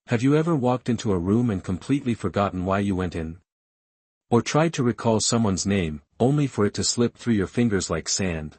Have you ever walked into a room and completely forgotten why you went in? Or tried to recall someone's name, only for it to slip through your fingers like sand?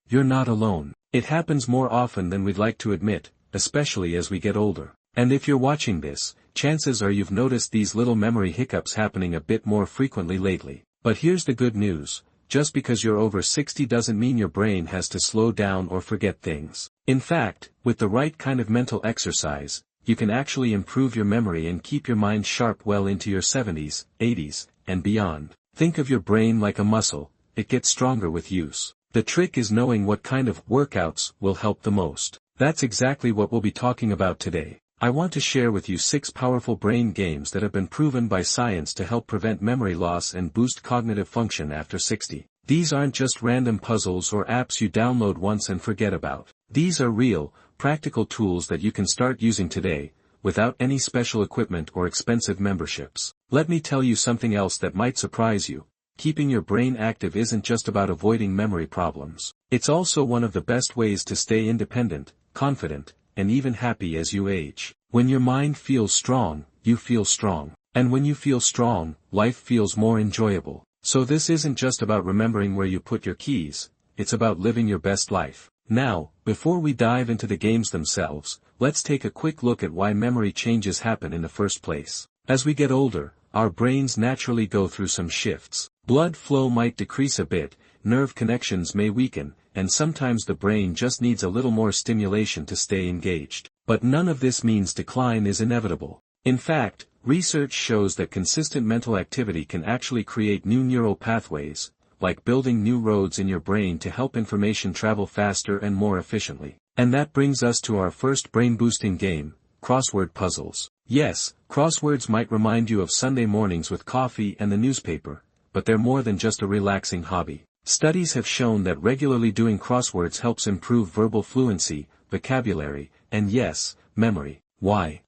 You're not alone. It happens more often than we'd like to admit, especially as we get older. And if you're watching this, chances are you've noticed these little memory hiccups happening a bit more frequently lately. But here's the good news. Just because you're over 60 doesn't mean your brain has to slow down or forget things. In fact, with the right kind of mental exercise, you can actually improve your memory and keep your mind sharp well into your 70s, 80s, and beyond. Think of your brain like a muscle. It gets stronger with use. The trick is knowing what kind of workouts will help the most. That's exactly what we'll be talking about today. I want to share with you 6 powerful brain games that have been proven by science to help prevent memory loss and boost cognitive function after 60. These aren't just random puzzles or apps you download once and forget about. These are real, practical tools that you can start using today, without any special equipment or expensive memberships. Let me tell you something else that might surprise you. Keeping your brain active isn't just about avoiding memory problems. It's also one of the best ways to stay independent, confident, and even happy as you age. When your mind feels strong, you feel strong. And when you feel strong, life feels more enjoyable. So this isn't just about remembering where you put your keys, it's about living your best life. Now, before we dive into the games themselves, let's take a quick look at why memory changes happen in the first place. As we get older, our brains naturally go through some shifts. Blood flow might decrease a bit, nerve connections may weaken, and sometimes the brain just needs a little more stimulation to stay engaged. But none of this means decline is inevitable. In fact, research shows that consistent mental activity can actually create new neural pathways, like building new roads in your brain to help information travel faster and more efficiently. And that brings us to our first brain-boosting game, crossword puzzles. Yes, crosswords might remind you of Sunday mornings with coffee and the newspaper, but they're more than just a relaxing hobby. Studies have shown that regularly doing crosswords helps improve verbal fluency, vocabulary, and yes, memory. Why?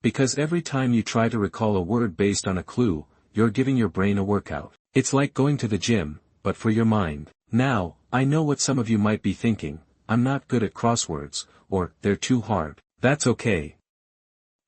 Because every time you try to recall a word based on a clue, you're giving your brain a workout. It's like going to the gym, but for your mind. Now, I know what some of you might be thinking. I'm not good at crosswords, or they're too hard. That's okay.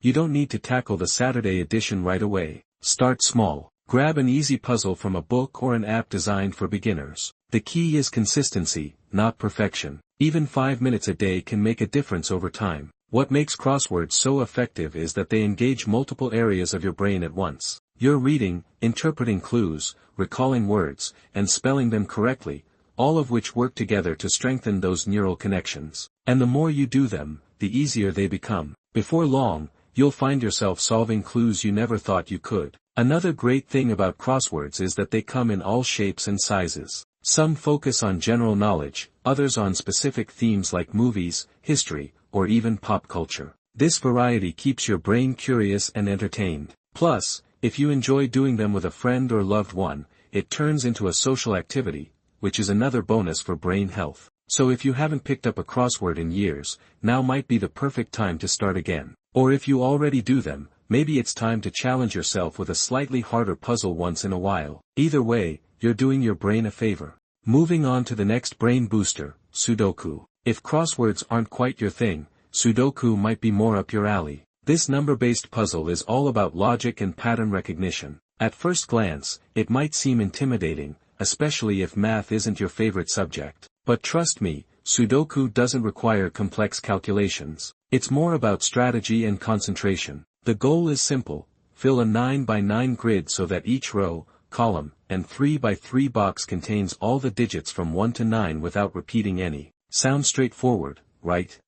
You don't need to tackle the Saturday edition right away. Start small. Grab an easy puzzle from a book or an app designed for beginners. The key is consistency, not perfection. Even 5 minutes a day can make a difference over time. What makes crosswords so effective is that they engage multiple areas of your brain at once. You're reading, interpreting clues, recalling words, and spelling them correctly, all of which work together to strengthen those neural connections. And the more you do them, the easier they become. Before long, you'll find yourself solving clues you never thought you could. Another great thing about crosswords is that they come in all shapes and sizes. Some focus on general knowledge, others on specific themes like movies, history, or even pop culture. This variety keeps your brain curious and entertained. Plus, if you enjoy doing them with a friend or loved one, it turns into a social activity, which is another bonus for brain health. So if you haven't picked up a crossword in years, now might be the perfect time to start again. Or if you already do them, maybe it's time to challenge yourself with a slightly harder puzzle once in a while. Either way, you're doing your brain a favor. Moving on to the next brain booster, Sudoku. If crosswords aren't quite your thing, Sudoku might be more up your alley. This number-based puzzle is all about logic and pattern recognition. At first glance, it might seem intimidating, especially if math isn't your favorite subject. But trust me, Sudoku doesn't require complex calculations. It's more about strategy and concentration. The goal is simple: fill a 9x9 grid so that each row, column, and 3x3 box contains all the digits from 1 to 9 without repeating any. Sounds straightforward, right?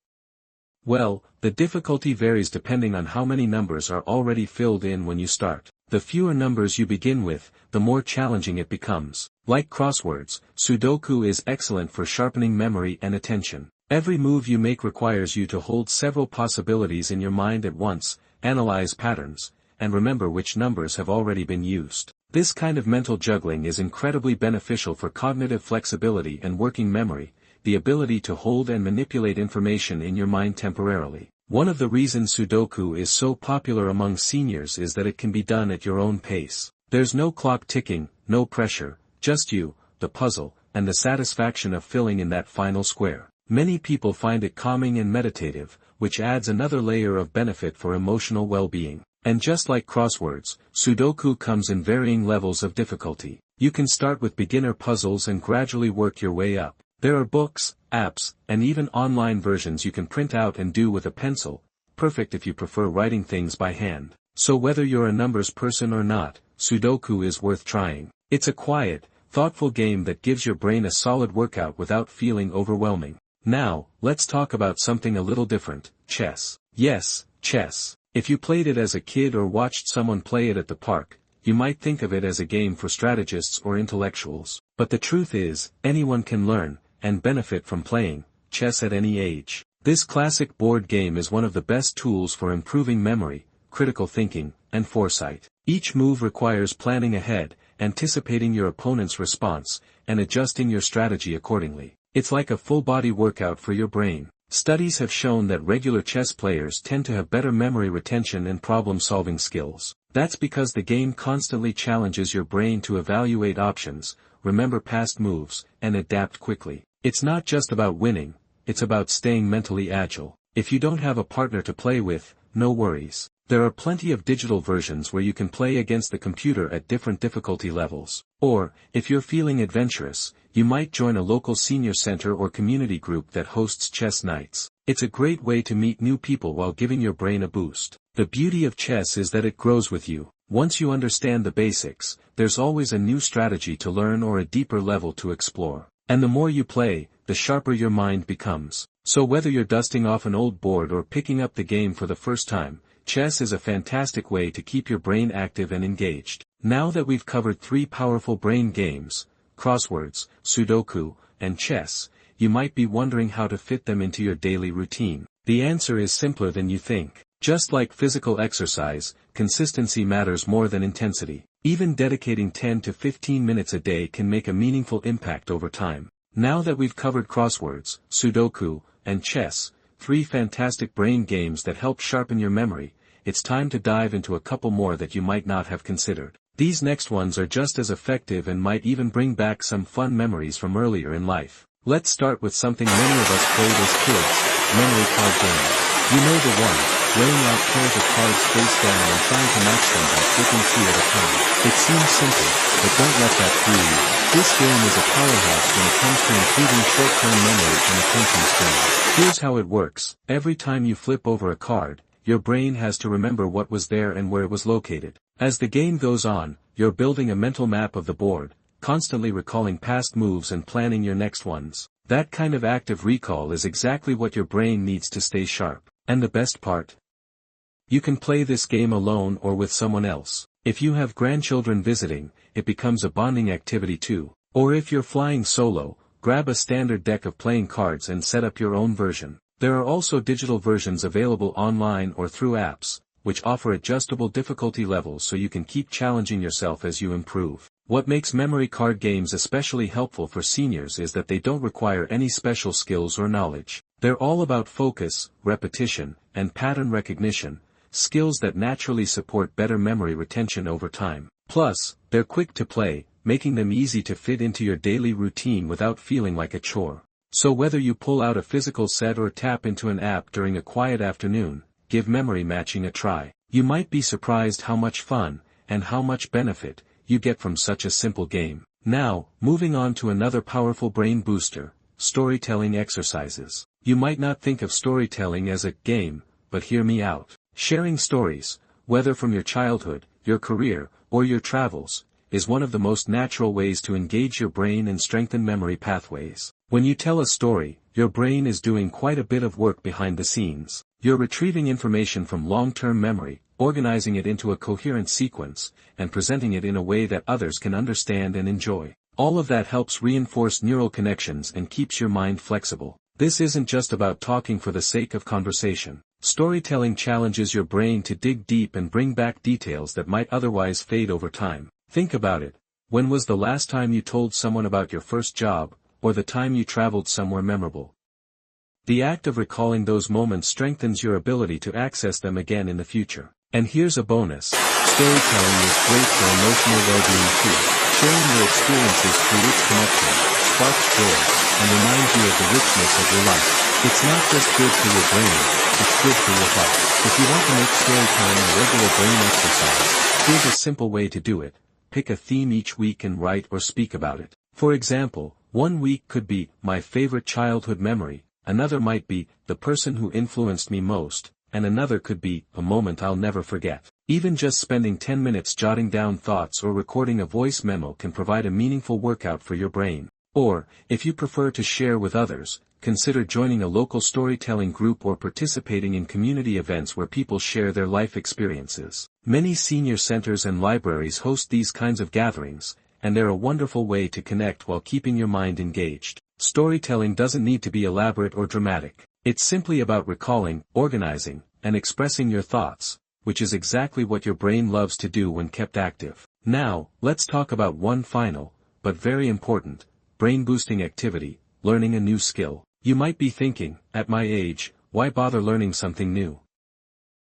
Well, the difficulty varies depending on how many numbers are already filled in when you start. The fewer numbers you begin with, the more challenging it becomes. Like crosswords, Sudoku is excellent for sharpening memory and attention. Every move you make requires you to hold several possibilities in your mind at once, analyze patterns, and remember which numbers have already been used. This kind of mental juggling is incredibly beneficial for cognitive flexibility and working memory, the ability to hold and manipulate information in your mind temporarily. One of the reasons Sudoku is so popular among seniors is that it can be done at your own pace. There's no clock ticking, no pressure, just you, the puzzle, and the satisfaction of filling in that final square. Many people find it calming and meditative, which adds another layer of benefit for emotional well-being. And just like crosswords, Sudoku comes in varying levels of difficulty. You can start with beginner puzzles and gradually work your way up. There are books, apps, and even online versions you can print out and do with a pencil, perfect if you prefer writing things by hand. So whether you're a numbers person or not, Sudoku is worth trying. It's a quiet, thoughtful game that gives your brain a solid workout without feeling overwhelming. Now, let's talk about something a little different, chess. Yes, chess. If you played it as a kid or watched someone play it at the park, you might think of it as a game for strategists or intellectuals. But the truth is, anyone can learn and benefit from playing chess at any age. This classic board game is one of the best tools for improving memory, critical thinking, and foresight. Each move requires planning ahead, anticipating your opponent's response, and adjusting your strategy accordingly. It's like a full-body workout for your brain. Studies have shown that regular chess players tend to have better memory retention and problem-solving skills. That's because the game constantly challenges your brain to evaluate options, remember past moves, and adapt quickly. It's not just about winning, it's about staying mentally agile. If you don't have a partner to play with, no worries. There are plenty of digital versions where you can play against the computer at different difficulty levels. Or, if you're feeling adventurous, you might join a local senior center or community group that hosts chess nights. It's a great way to meet new people while giving your brain a boost. The beauty of chess is that it grows with you. Once you understand the basics, there's always a new strategy to learn or a deeper level to explore. And the more you play, the sharper your mind becomes. So whether you're dusting off an old board or picking up the game for the first time, chess is a fantastic way to keep your brain active and engaged. Now that we've covered 3 powerful brain games, crosswords, Sudoku, and chess, you might be wondering how to fit them into your daily routine. The answer is simpler than you think. Just like physical exercise, consistency matters more than intensity. Even dedicating 10 to 15 minutes a day can make a meaningful impact over time. Now that we've covered crosswords, Sudoku, and chess, 3 fantastic brain games that help sharpen your memory, it's time to dive into a couple more that you might not have considered. These next ones are just as effective and might even bring back some fun memories from earlier in life. Let's start with something many of us played as kids, memory card games. You know the one, laying out pairs of cards face down and trying to match them by flipping 2 at a time. It seems simple, but don't let that fool you. This game is a powerhouse when it comes to improving short-term memory and attention span. Here's how it works. Every time you flip over a card, your brain has to remember what was there and where it was located. As the game goes on, you're building a mental map of the board, constantly recalling past moves and planning your next ones. That kind of active recall is exactly what your brain needs to stay sharp. And the best part? You can play this game alone or with someone else. If you have grandchildren visiting, it becomes a bonding activity too. Or if you're flying solo, grab a standard deck of playing cards and set up your own version. There are also digital versions available online or through apps, which offer adjustable difficulty levels so you can keep challenging yourself as you improve. What makes memory card games especially helpful for seniors is that they don't require any special skills or knowledge. They're all about focus, repetition, and pattern recognition, skills that naturally support better memory retention over time. Plus, they're quick to play, making them easy to fit into your daily routine without feeling like a chore. So whether you pull out a physical set or tap into an app during a quiet afternoon, give memory matching a try. You might be surprised how much fun, and how much benefit, you get from such a simple game. Now, moving on to another powerful brain booster, storytelling exercises. You might not think of storytelling as a game, but hear me out. Sharing stories, whether from your childhood, your career, or your travels, is one of the most natural ways to engage your brain and strengthen memory pathways. When you tell a story, your brain is doing quite a bit of work behind the scenes. You're retrieving information from long-term memory, organizing it into a coherent sequence, and presenting it in a way that others can understand and enjoy. All of that helps reinforce neural connections and keeps your mind flexible. This isn't just about talking for the sake of conversation. Storytelling challenges your brain to dig deep and bring back details that might otherwise fade over time. Think about it. When was the last time you told someone about your first job, or the time you traveled somewhere memorable? The act of recalling those moments strengthens your ability to access them again in the future. And here's a bonus. Storytelling is great for emotional well-being too. Sharing your experiences creates connection, sparks joy, and reminds you of the richness of your life. It's not just good for your brain, it's good for your heart. If you want to make storytelling a regular brain exercise, here's a simple way to do it. Pick a theme each week and write or speak about it. For example, one week could be, my favorite childhood memory, another might be, the person who influenced me most, and another could be, a moment I'll never forget. Even just spending 10 minutes jotting down thoughts or recording a voice memo can provide a meaningful workout for your brain. Or, if you prefer to share with others, consider joining a local storytelling group or participating in community events where people share their life experiences. Many senior centers and libraries host these kinds of gatherings, and they're a wonderful way to connect while keeping your mind engaged. Storytelling doesn't need to be elaborate or dramatic. It's simply about recalling, organizing, and expressing your thoughts, which is exactly what your brain loves to do when kept active. Now, let's talk about one final, but very important, brain-boosting activity, learning a new skill. You might be thinking, at my age, why bother learning something new?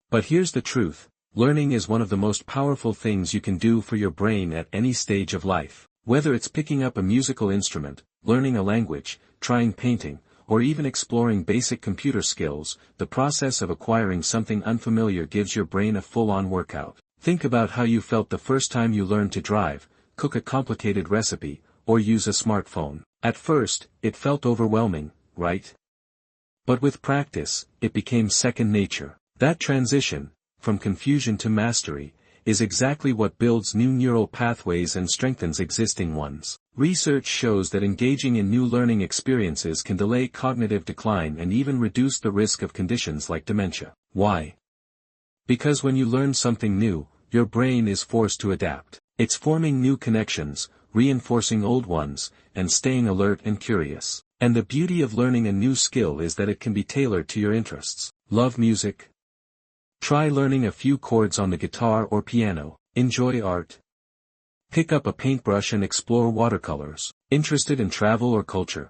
But here's the truth, learning is one of the most powerful things you can do for your brain at any stage of life. Whether it's picking up a musical instrument, learning a language, trying painting, or even exploring basic computer skills, the process of acquiring something unfamiliar gives your brain a full-on workout. Think about how you felt the first time you learned to drive, cook a complicated recipe, or use a smartphone. At first, it felt overwhelming, right? But with practice, it became second nature. That transition, from confusion to mastery, is exactly what builds new neural pathways and strengthens existing ones. Research shows that engaging in new learning experiences can delay cognitive decline and even reduce the risk of conditions like dementia. Why? Because when you learn something new, your brain is forced to adapt. It's forming new connections, reinforcing old ones, and staying alert and curious. And the beauty of learning a new skill is that it can be tailored to your interests. Love music? Try learning a few chords on the guitar or piano. Enjoy art? Pick up a paintbrush and explore watercolors. Interested in travel or culture?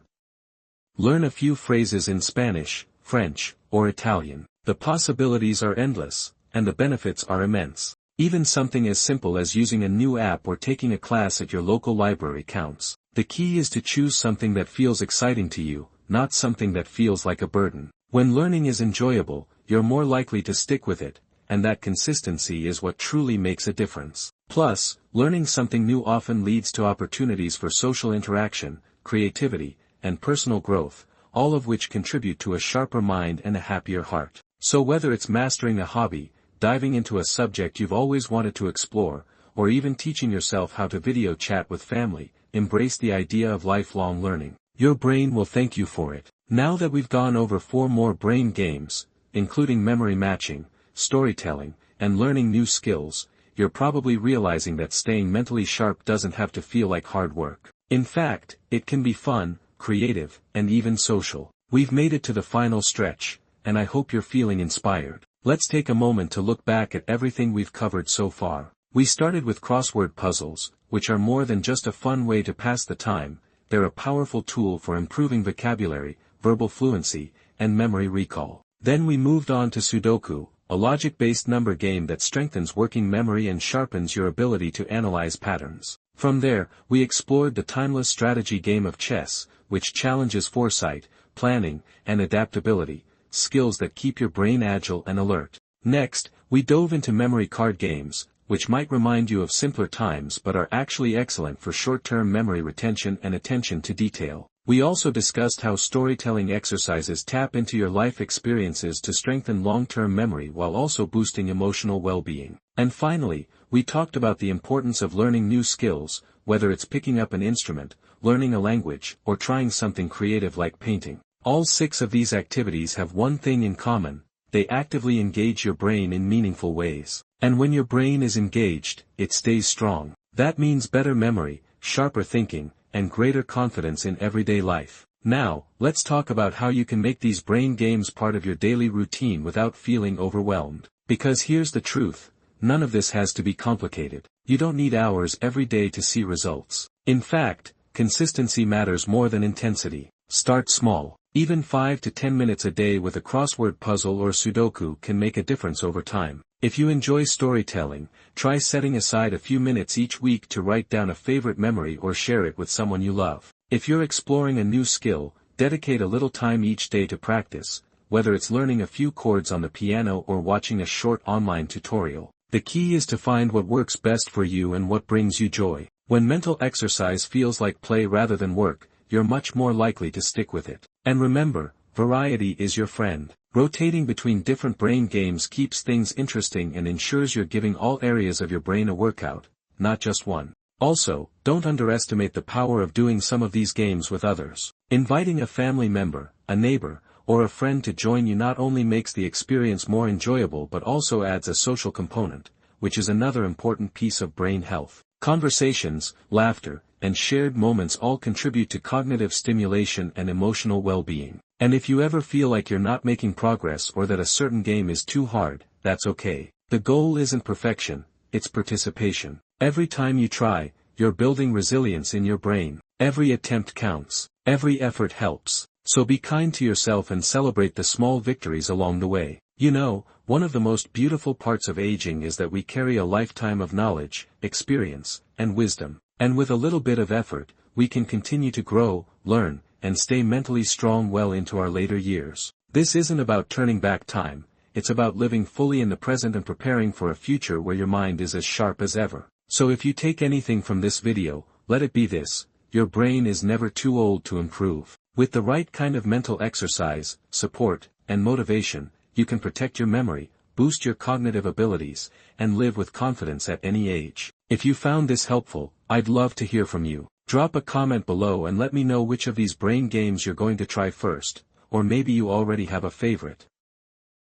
Learn a few phrases in Spanish, French, or Italian. The possibilities are endless, and the benefits are immense. Even something as simple as using a new app or taking a class at your local library counts. The key is to choose something that feels exciting to you, not something that feels like a burden. When learning is enjoyable, you're more likely to stick with it, and that consistency is what truly makes a difference. Plus, learning something new often leads to opportunities for social interaction, creativity, and personal growth, all of which contribute to a sharper mind and a happier heart. So whether it's mastering a hobby, diving into a subject you've always wanted to explore, or even teaching yourself how to video chat with family, embrace the idea of lifelong learning. Your brain will thank you for it. Now that we've gone over 4 more brain games, including memory matching, storytelling, and learning new skills, you're probably realizing that staying mentally sharp doesn't have to feel like hard work. In fact, it can be fun, creative, and even social. We've made it to the final stretch, and I hope you're feeling inspired. Let's take a moment to look back at everything we've covered so far. We started with crossword puzzles, which are more than just a fun way to pass the time, they're a powerful tool for improving vocabulary, verbal fluency, and memory recall. Then we moved on to Sudoku, a logic-based number game that strengthens working memory and sharpens your ability to analyze patterns. From there, we explored the timeless strategy game of chess, which challenges foresight, planning, and adaptability, skills that keep your brain agile and alert. Next, we dove into memory card games, which might remind you of simpler times but are actually excellent for short-term memory retention and attention to detail. We also discussed how storytelling exercises tap into your life experiences to strengthen long-term memory while also boosting emotional well-being. And finally, we talked about the importance of learning new skills, whether it's picking up an instrument, learning a language, or trying something creative like painting. All 6 of these activities have one thing in common: they actively engage your brain in meaningful ways. And when your brain is engaged, it stays strong. That means better memory, sharper thinking, and greater confidence in everyday life. Now, let's talk about how you can make these brain games part of your daily routine without feeling overwhelmed. Because here's the truth, none of this has to be complicated. You don't need hours every day to see results. In fact, consistency matters more than intensity. Start small. Even 5 to 10 minutes a day with a crossword puzzle or Sudoku can make a difference over time. If you enjoy storytelling, try setting aside a few minutes each week to write down a favorite memory or share it with someone you love. If you're exploring a new skill, dedicate a little time each day to practice, whether it's learning a few chords on the piano or watching a short online tutorial. The key is to find what works best for you and what brings you joy. When mental exercise feels like play rather than work, you're much more likely to stick with it. And remember, variety is your friend. Rotating between different brain games keeps things interesting and ensures you're giving all areas of your brain a workout, not just one. Also, don't underestimate the power of doing some of these games with others. Inviting a family member, a neighbor, or a friend to join you not only makes the experience more enjoyable but also adds a social component, which is another important piece of brain health. Conversations, laughter, and shared moments all contribute to cognitive stimulation and emotional well-being. And if you ever feel like you're not making progress or that a certain game is too hard, that's okay. The goal isn't perfection, it's participation. Every time you try, you're building resilience in your brain. Every attempt counts. Every effort helps. So be kind to yourself and celebrate the small victories along the way. You know, one of the most beautiful parts of aging is that we carry a lifetime of knowledge, experience, and wisdom. And with a little bit of effort, we can continue to grow, learn, and stay mentally strong well into our later years. This isn't about turning back time, it's about living fully in the present and preparing for a future where your mind is as sharp as ever. So if you take anything from this video, let it be this: your brain is never too old to improve. With the right kind of mental exercise, support, and motivation, you can protect your memory, boost your cognitive abilities, and live with confidence at any age. If you found this helpful, I'd love to hear from you. Drop a comment below and let me know which of these brain games you're going to try first, or maybe you already have a favorite.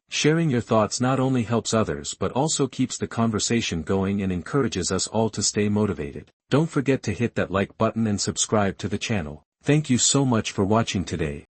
Sharing your thoughts not only helps others but also keeps the conversation going and encourages us all to stay motivated. Don't forget to hit that like button and subscribe to the channel. Thank you so much for watching today.